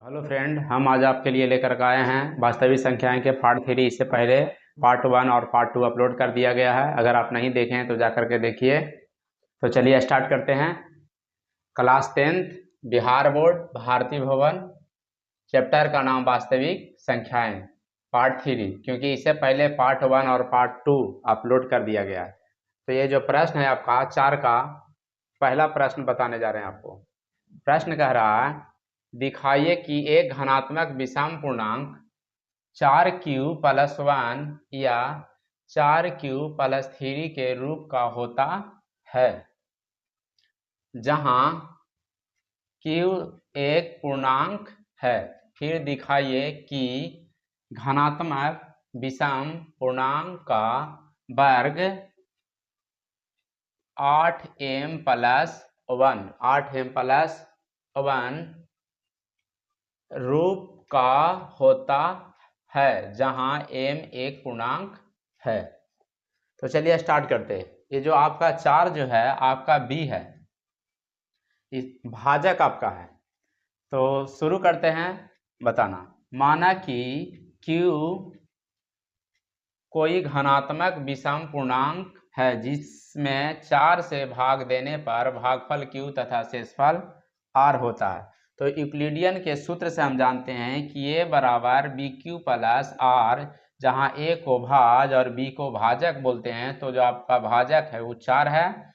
Hello friend, हम आज आपके लिए लेकर आए हैं वास्तविक संख्याएं के पार्ट 3। इससे पहले पार्ट 1 और पार्ट 2 अपलोड कर दिया गया है। अगर आप नहीं देखे हैं तो जा करके देखिए। तो चलिए स्टार्ट करते हैं। Class 10th Bihar board Bharti भवन, चैप्टर का नाम वास्तविक संख्याएं, पार्ट 3, क्योंकि इससे पहले पार्ट 1 और पार्ट 2 अपलोड कर दिया गया है। तो ये जो प्रश्न है आपका 4 का पहला प्रश्न बताने जा रहे हैं आपको। प्रश्न कह रहा है, दिखाइए कि एक धनात्मक विषम पूर्णांक 4q+1 या 4q+3 के रूप का होता है, जहां q एक पूर्णांक है। फिर दिखाइए कि धनात्मक विषम पूर्णांक का वर्ग 8m+1 रूप का होता है, जहां m एक पूर्णांक है। तो चलिए स्टार्ट करते हैं। ये जो आपका 4 जो है आपका b है, इस भाजक आपका है। तो शुरू करते हैं बताना। माना कि q कोई धनात्मक विषम पूर्णांक है जिसमें 4 से भाग देने पर भागफल q तथा शेषफल r होता है। तो यूक्लिडियन के सूत्र से हम जानते हैं कि a बराबर bq+r, जहां a को भाज और b को भाजक बोलते हैं। तो जो आपका भाजक है वो 4 है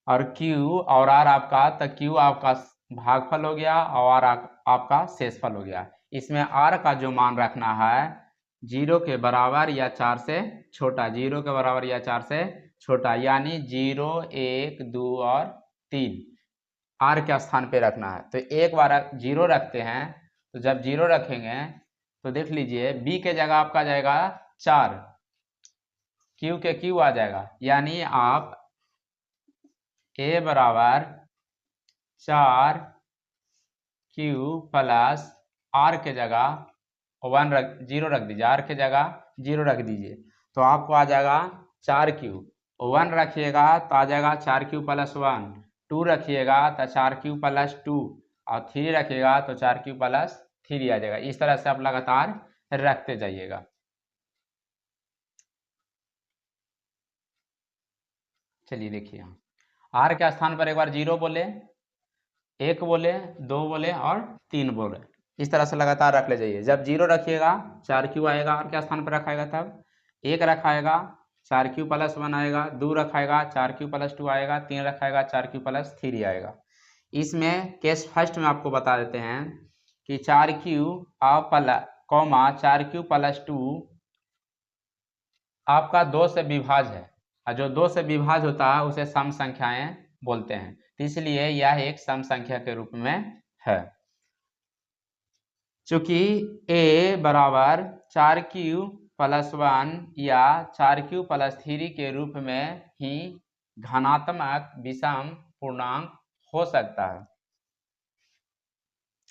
और q और r आपका, तो q आपका भागफल हो गया और r आपका शेषफल हो गया। इसमें r का जो मान रखना है 0 के बराबर या 4 से छोटा, 0 के बराबर या 4 से छोटा, यानी 0, 1, 2 और 3 r के स्थान पे रखना है। तो एक बार 0 रखते हैं। तो जब 0 रखेंगे तो देख लीजिए b के जगह आपका जाएगा 4, q के q आ जाएगा, यानी आप a बराबर 4q+r के जगह 0 रख दीजिए, r के जगह 0 रख दीजिए। तो आपको आ जाएगा 4q। 1 रखिएगा तो आ जाएगा 4q+1, 2 रखिएगा तो 4q+2 और 3 रखिएगा तो 4q+3 आ जाएगा। इस तरह से आप लगातार रखते जाइएगा। चलिए देखिए, r के स्थान पर एक बार 0 बोले, 1 बोले, 2 बोले और 3 बोले। इस तरह से लगातार रख ले जाइए। जब 0 रखिएगा 4q आएगा, r के स्थान पर रखाएगा। तब 1 रखाएगा 4q+1 आएगा, 2 रखाएगा 4q+2 आएगा, 3 रखाएगा 4q+3 आएगा। इसमें केस फर्स्ट में आपको बता देते हैं कि 4q कॉमा 4q+2 आपका 2 से विभाज्य है, और जो 2 से विभाज्य होता है उसे सम संख्याएं बोलते हैं। इसलिए यह एक सम संख्या के रूप में है। चूंकि a बराबर 4q+1 या 4q+3 के रूप में ही धनात्मक विषम पूर्णांक हो सकता है।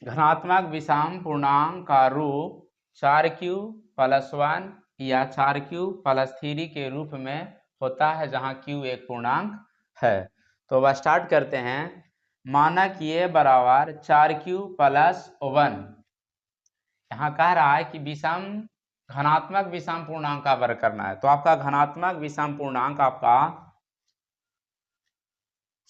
धनात्मक विषम पूर्णांक का रूप 4q+1 या 4q+3 के रूप में होता है, जहां q एक पूर्णांक है। तो वह स्टार्ट करते हैं। माना कि a बराबर 4q+1, यहाँ कह रहा है कि विषम धनात्मक विषम पूर्णांक का वर्ग करना है। तो आपका धनात्मक विषम पूर्णांक आपका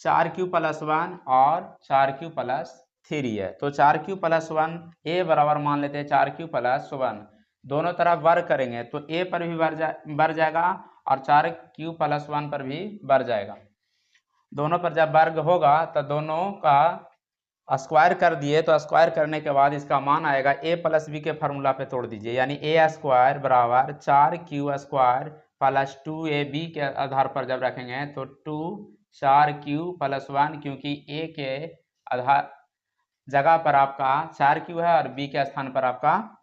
4q+1 और 4q+3 है। तो 4q+1 a बराबर मान लेते हैं 4q+1, दोनों तरफ वर्ग करेंगे तो a पर भी बढ़ जाएगा और 4q+1 पर भी बढ़ जाएगा। दोनों पर जब वर्ग होगा तो दोनों का स्क्वायर कर दिए, तो स्क्वायर करने के बाद इसका मान आएगा a+b के फार्मूला पे तोड़ दीजिए, यानी a² बराबर 4q²+2ab के आधार पर जब रखेंगे तो 2 4q+1, क्योंकि a के आधार जगह पर आपका 4q है और b के स्थान पर आपका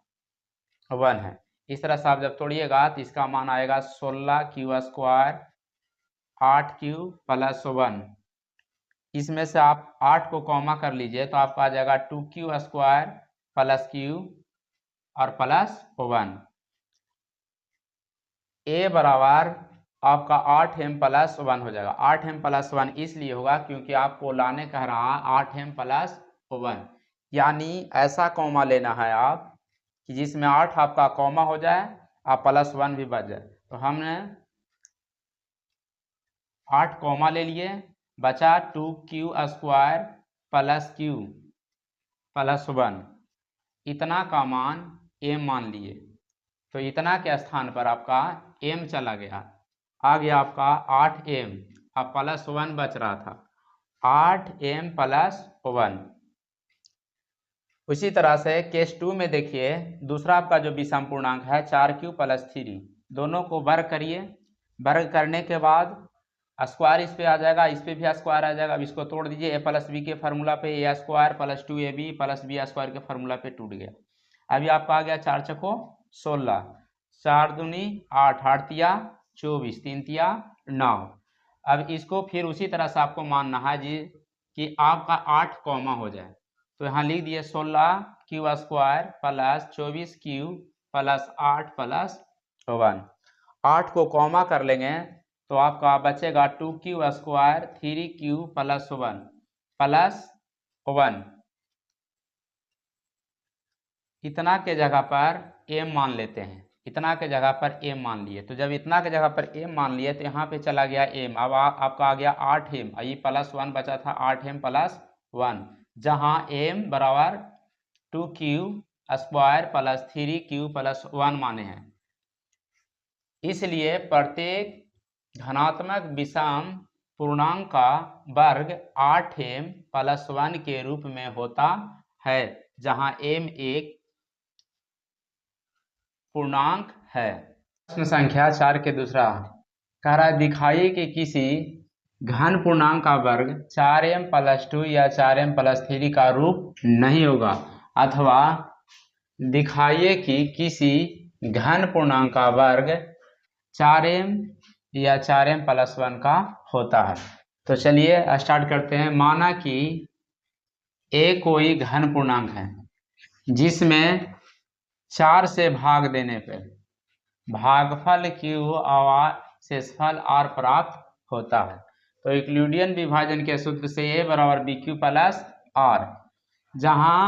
1 है। इस तरह से आप जब तोड़िएगा तो इसका मान आएगा 16q², 8q+1। इसमें से आप 8 को कॉमा कर लीजिए तो आपका आ जाएगा 2q² + q और +1। a बराबर आपका 8m+1 हो जाएगा। 8m+1 इसलिए होगा क्योंकि आपको लाने कह रहा 8m+1, यानी ऐसा कॉमा लेना है आप कि जिसमें 8 आपका कॉमा हो जाए और +1 भी बच जाए। तो हमने 8 कॉमा ले लिए, बचा 2q² + q +1, इतना का मान m मान लिए। तो इतना के स्थान पर आपका m चला गया, आ गया आपका 8m, अब +1 बच रहा था, 8m + 1। उसी तरह से केस 2 में देखिए, दूसरा आपका जो विषम पूर्णांक है 4q + 3, दोनों को वर्ग करिए। वर्ग करने के बाद स्क्वायर इस पे आ जाएगा, इस पे भी स्क्वायर आ जाएगा। अब इसको तोड़ दीजिए, a + b के फार्मूला पे a² + 2ab + b² के फार्मूला पे टूट गया। अभी आपका आ गया 4 चको 16, 4 दूनी 8, 8 तिया 24, 3 तिया 9। अब इसको फिर उसी तरह से आपको मानना है जी कि आपका 8 कॉमा हो जाए। तो यहाँ लिख दिए 16q² + 24q + 8 + 1। 8 को कॉमा कर लेंगे तो आपका बचेगा 2q² 3q + 1 इतना के जगह पर m मान लेते हैं, इतना के जगह पर m मान लिए। तो जब इतना के जगह पर m मान लिए तो यहाँ पे चला गया m, अब आपका आ गया 8m, ये +1 बचा था 8m + 1, जहाँ m बराबर 2q² + 3q + 1 माने हैं। इसलिए प्रत्येक धनात्मक विषम पूर्णांक का वर्ग 8m + 1 के रूप में होता है, जहां m एक पूर्णांक है। प्रश्न संख्या 4 के दूसरा कह रहा है, दिखाइए कि किसी घन पूर्णांक का वर्ग 4m + 2 या 4m + 3 का रूप नहीं होगा, अथवा दिखाइए कि किसी घन पूर्णांक का वर्ग 4m या 4m + 1 का होता है। तो चलिए स्टार्ट करते हैं। माना कि a कोई घन पूर्णांक है जिसमें 4 से भाग देने पर भागफल q और शेषफल r प्राप्त होता है। तो यूक्लिडियन विभाजन के सूत्र से a = bq + r, जहां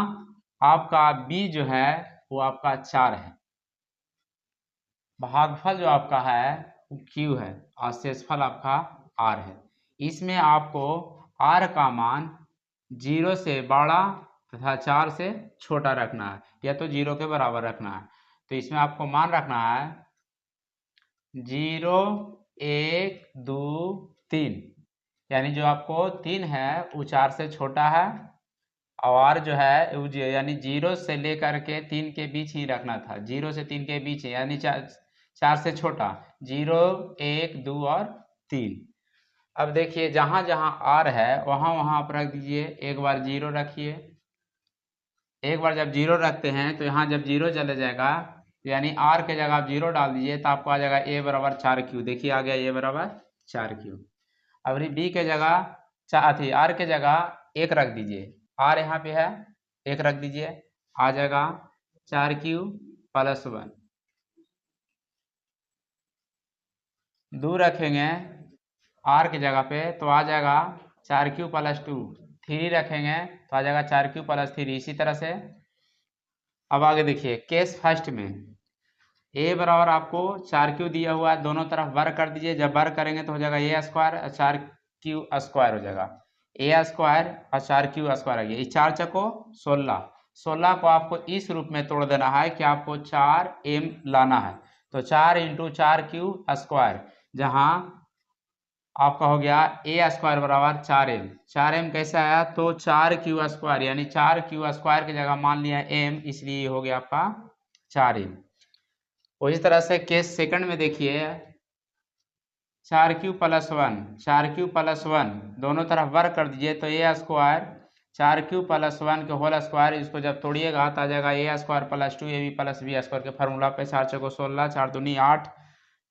आपका b जो है वो आपका 4 है, भागफल जो आपका है वो q है और शेषफल आपका r है। इसमें आपको r का मान 0 से बड़ा तथा 4 से छोटा रखना है, या तो 0 के बराबर रखना है। तो इसमें आपको मान रखना है 0, 1, 2, 3, यानी जो आपको 3 है वो 4 से छोटा है, और जो है यानी 0 से लेकर के 3 के बीच ही रखना था, 0 से 3 के बीच, यानी 4 से छोटा, 0, 1, 2 और 3। अब देखिए जहां जहां r है वहां वहां आप रख दीजिए, एक बार 0 रखिए, एक बार जब 0 रखते हैं तो यहाँ जब 0 चले जाएगा, यानी r के जगह आप 0 डाल दीजिए तो आपको आ जाएगा a = 4q। देखिए आ गया a = 4q। अब b के जगह r के जगह 1 रख दीजिए, r यहाँ पे है 1 रख दीजिए, आ जाएगा 4q + 1। 2 रखेंगे r के जगह पे तो आ जाएगा 4q + 2, 3 रखेंगे तो आ जाएगा 4q + 3। इसी तरह से अब आगे देखिए केस फर्स्ट में a बराबर आपको 4q दिया हुआ है, दोनों तरफ वर्ग कर दीजिए। जब वर्ग करेंगे तो हो जाएगा a² और 4q² हो जाएगा, a² और 4q² आ गया। 4 चको 16, 16 को आपको इस रूप में तोड़ देना है कि आपको 4m लाना है। तो 4 × 4q², जहां आपका हो गया a² = 4m। 4m कैसे आया, तो 4q², यानी 4q² की जगह मान लिया m, इसलिए हो गया आपका 4m। उसी तरह से केस सेकंड में देखिए 4q + 1, 4q + 1 दोनों तरफ वर्ग कर दीजिए तो a² 4q + 1 के होल स्क्वायर, इसको जब तोड़िएगा तो आ जाएगा a² + 2ab + b² के फार्मूला पे 4 चको 16, 4 दूनी 8,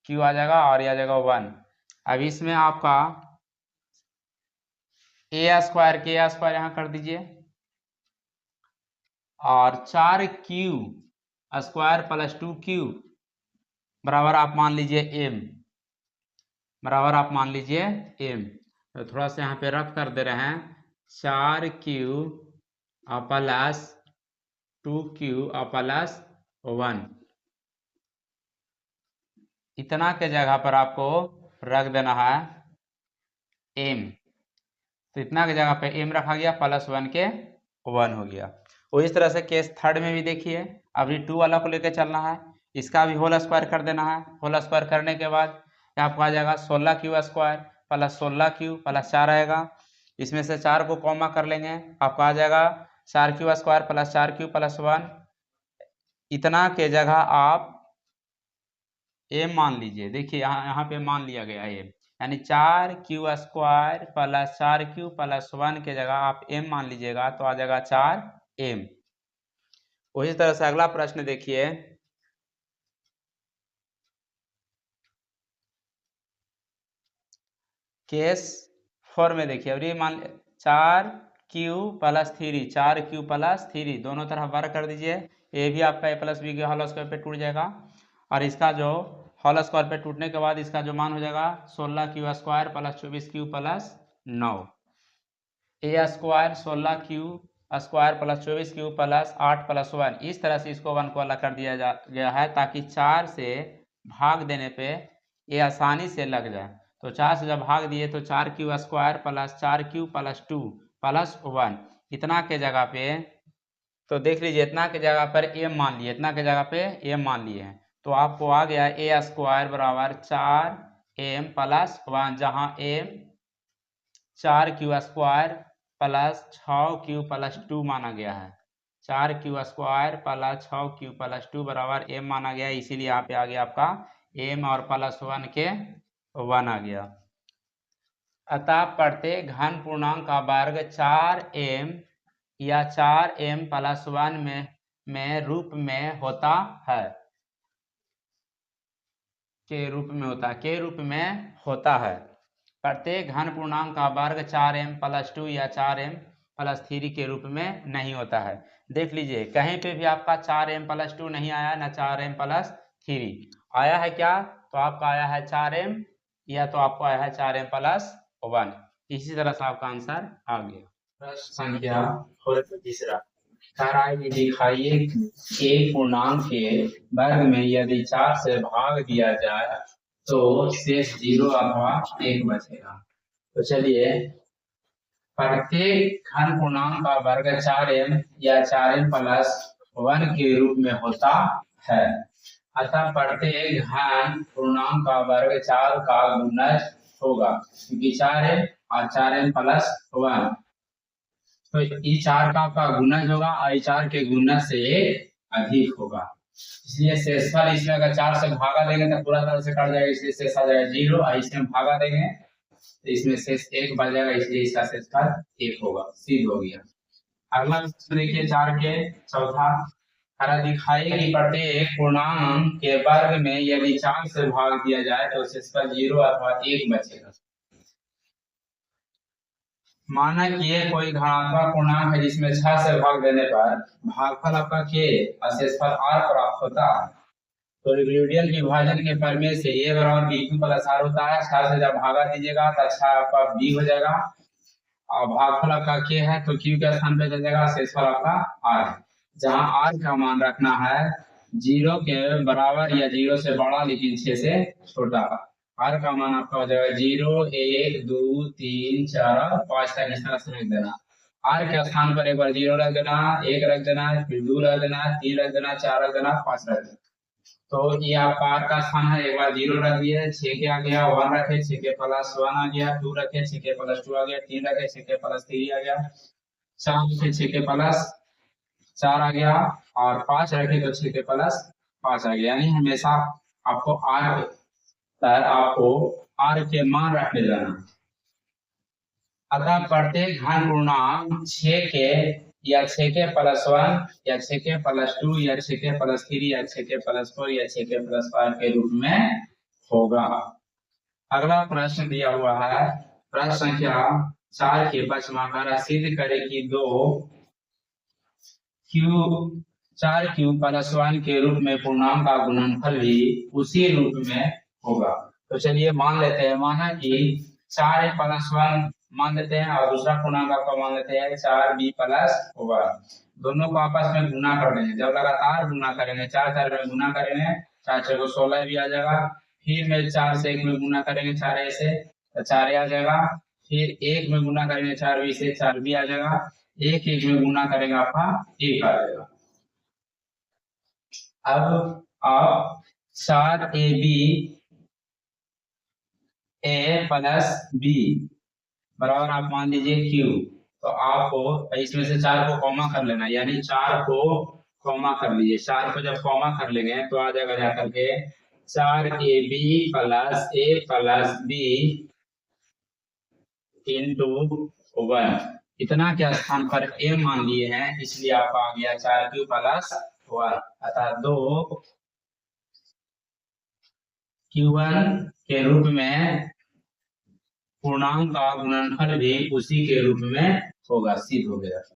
q आ जाएगा और ये आ जाएगा 1। अब इसमें आपका a² के a² यहाँ कर दीजिए, और 4q² + 2q बराबर आप मान लीजिए m, बराबर आप मान लीजिए m। तो थोड़ा सा यहाँ पे रफ कर दे रहे हैं, 4q प्लस 2q प्लस 1, इतना के जगह पर आपको रख देना है m। तो इतना की जगह पे m रखा गया, प्लस 1 के 1 हो गया। और इस तरह से केस थर्ड में भी देखिए, अभी 2 वाला को लेकर चलना है, इसका भी होल स्क्वायर कर देना है। होल स्क्वायर करने के बाद आपको आ जाएगा 16q square plus 16q plus 4 आएगा। इसमें से 4 को कॉमा कर लेंगे, आपको आ जाएगा 4q square plus 4q plus 1। इतना के जगह आप m मान लीजिए, देखिए यहाँ पे मान लिया गया m, यानी 4q square plus 4q plus 1 के जगह आप m मान लीजिएगा तो आ जाएगा 4m। उसी तरह से अगला प्रश्न देखिए, केस 4 में देखिए, अभी मान 4q प्लस 3, 4q प्लस 3 दोनों तरफ वर्ग कर दीजिए, ये भी आपका a प्लस बी के होल स्क्वायर पे टूट जाएगा, और इसका जो होल स्क्वायर पे टूटने के बाद इसका जो मान हो जाएगा 16q square plus 24q plus 9। a square 16q square plus 24q plus 8 plus 1, इस तरह से इसको 1 को अलग कर दिया गया है ताकि 4 से भाग देने पे ये आसानी से लग जाए। तो 4 से जब भाग दिए तो 4q square plus 4q plus 2 plus 1, इतना के जगह पे तो देख लीजिए, इतना के जगह पर m मान लिए, इतना के जगह पे m मान लिए हैं, तो आपको आ गया a स्क्वायर बराबर 4m प्लस 1, जहाँ m 4q square plus 6q plus 2 माना गया है। 4q square plus 6q plus 2 बराबर m माना गया है, इसीलिए यहाँ पे आ गया आपका m और प्लस 1 के 1 आ गया। अतः प्रत्येक घन पूर्णांक का वर्ग 4m या 4m प्लस 1 में रूप में होता है, के रूप में होता है। प्रत्येक घन पूर्णांक का वर्ग 4m प्लस 2 या 4m प्लस 3 के रूप में नहीं होता है। देख लीजिए, कहीं पे भी आपका 4m प्लस 2 नहीं आया, ना 4m प्लस 3 आया है, क्या तो आपका आया है 4m या तो आपको आया है 4m प्लस 1। इसी तरह से आपका आंसर आ गया। प्रश्न संख्या तीसरा, दिखाइए एक पूर्णांक के वर्ग में यदि 4 से भाग दिया जाए तो शेष 0 अथवा 1 बचेगा। तो चलिए, प्रत्येक घन पूर्णांक का वर्ग 4m या 4m प्लस 1 के रूप में होता है, अतः प्रत्येक घन पूर्णांक का वर्ग 4 का गुणज होगा, क्योंकि 4m और 4m प्लस 1, तो ई 4 का गुणज होगा और 4 के गुणज से 1 अधिक होगा, इसलिए शेषफल इसमें अगर 4 से भागा देंगे तो पूरा तरह से कट जाएगा, इसलिए शेष आ जाएगा 0, और इसमें भागा देंगे तो इसमें शेष 1 बच जाएगा, इसलिए इसका शेषफल 1 होगा, सिद्ध हो गया। अगला देखिए 4 के चौथा, दिखाई कि प्रत्येक पूर्णांक के वर्ग में यदि 4 से भाग दिया जाए तो शेषफल 0 अथवा 1 बचेगा। माना कि ये कोई धनात्मक पूर्णांक है जिसमें 6 से भाग देने पर भागफल आपका k और शेषफल r प्राप्त होता है। तो यूक्लिडियन विभाजन के प्रमेय से a बराबर bq प्लस r होता है। 6 से जब भागा दीजिएगा तो 6 आपका b हो जाएगा, और भागफल आपका k है तो q के स्थान पे चल जाएगा, शेषफल आपका r है, जहाँ r का मान रखना है 0 के बराबर या 0 से बड़ा लेकिन 6 से छोटा। r का मान आपका हो जाएगा 0, 1, 2, 3, 4 और 5 तक, इस तरह से रख देना। r के स्थान पर एक बार 0 रख देना, 1 रख देना, फिर 2 रख देना, 3 रख देना, 4 रख देना, 5 रख देना। तो ये आपका r का स्थान है, एक बार 0 रख दिए, 6 के आ गया, 1 रखे, 6 के प्लस 1 आ गया, 2 रखे, 6 के प्लस 2 आ गया, 3 रखे, 6 के प्लस 3 आ गया, 4 रखे, 6 के प्लस 4 आ गया, और 5 रखे तो 6 के प्लस 5 आ गया। यानी हमेशा आपको r के मान रखने जाना। अतः प्रत्येक घन पूर्णांक 6 के या 6 के प्लस 1 या 6 के प्लस 2 या 6 के प्लस 3 या 6 के प्लस 4 या 6 के प्लस 5 के रूप में होगा। अगला प्रश्न दिया हुआ है, प्रश्न संख्या 4 के पचमाकार सिद्ध करें कि 4q प्लस 1 के रूप में पूर्णांक का गुणनफल भी उसी रूप में होगा। तो चलिए मान लेते हैं, माना कि 4m प्लस 1 मान लेते हैं और दूसरा पूर्णांक आपका मान लेते हैं 4b प्लस 1। दोनों को आपस में गुना कर देंगे। जब लगातार गुना करेंगे, 4 में गुना करेंगे, 4 को 16 भी आ जाएगा। फिर में 4 से 1 में गुना करेंगे, 4 से तो 4 आ जाएगा। फिर 1 में गुना करेंगे, 4 से 4 भी आ जाएगा। 1 में गुना करेंगे आपका 1 आ जाएगा। अब आप 4ab a प्लस b बराबर आप मान लीजिए q। तो आपको इसमें से 4 को कॉमा कर लेना, यानी 4 को कॉमा कर लीजिए। 4 को जब कॉमा कर लेंगे तो आ जाएगा जाकर के 4ab plus a plus b into 1। इतना के स्थान पर a मान लिए हैं, इसलिए आपका आ गया 4q प्लस 1, अर्थात 2 q1 के रूप में पूर्णांक का गुणनफल भी उसी के रूप में होगा। सिद्ध हो गया।